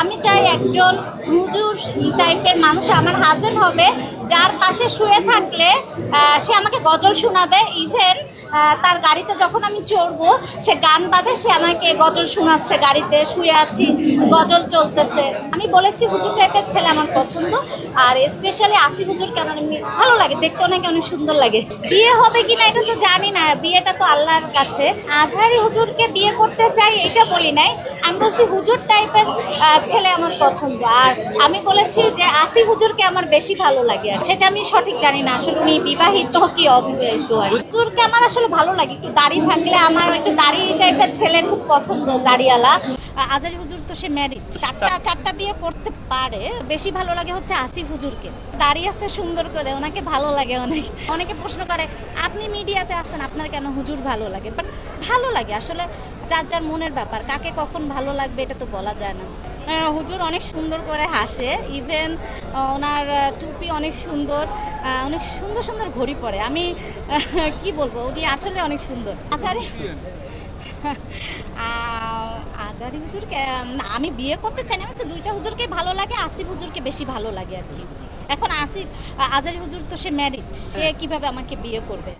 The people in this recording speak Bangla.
আমি চাই একজন হুজুর টাইপের মানুষ আমার হাজবেন্ড হবে, যার পাশে শুয়ে থাকলে সে আমাকে গজল শোনাবে। ইভেন তার গাড়িতে যখন আমি চড়বো, সে গান বাজে, সে আমাকে গজল শোনাচ্ছে, গাড়িতে শুয়ে আছি গজল চলতেছে। আমি বলেছি হুজুর টাইপের ছেলে আমার পছন্দ। আর স্পেশালি আসিফ হুজুরকে আমার এমনি ভালো লাগে, দেখতে অনেক অনেক সুন্দর লাগে। বিয়ে হবে কিনা এটা তো জানি না, বিয়েটা তো আল্লাহর কাছে। আজহারি হুজুরকে বিয়ে করতে চাই এটা বলি নাই, আমি বলছি হুজুর টাইপের ছেলে আমার পছন্দ। আর আমি বলেছি যে আসিফ হুজুরকে আমার বেশি ভালো লাগে, আর সেটা আমি সঠিক জানি না আসলে উনি বিবাহিত কি অবিবাহিত। আর হুজুরকে আমার আসলে ভালো লাগে, একটু দাড়ি থাকলে, আমার একটু দাড়ি টাইপের ছেলে খুব পছন্দ, দাড়িওয়ালা। আজহারি হুজুর তো সে ম্যারিড, চারটা বিয়ে করতে পারে। বেশি ভালো লাগে হচ্ছে আসিফ হুজুরকে, দাঁড়িয়ে আছে সুন্দর করে, ওনাকে ভালো লাগে অনেক। অনেকে প্রশ্ন করে আপনি মিডিয়াতে আছেন, আপনার কেন হুজুর ভালো লাগে? বাট ভালো লাগে আসলে, যার যার মনের ব্যাপার, কাকে কখন ভালো লাগবে এটা তো বলা যায় না। হুজুর অনেক সুন্দর করে হাসে, ইভেন ওনার টুপি অনেক সুন্দর, অনেক সুন্দর সুন্দর ঘড়ি পরে। আমি কি বলবো, উনি আসলে অনেক সুন্দর। আজহারি আজহারি হুজুরকে আমি বিয়ে করতে চাই না, আমার তো দুইটা হুজুরকে ভালো লাগে, আসিফ হুজুরকে বেশি ভালো লাগে আর কি। এখন আজহারি হুজুর তো সে ম্যারিড, সে কিভাবে আমাকে বিয়ে করবে?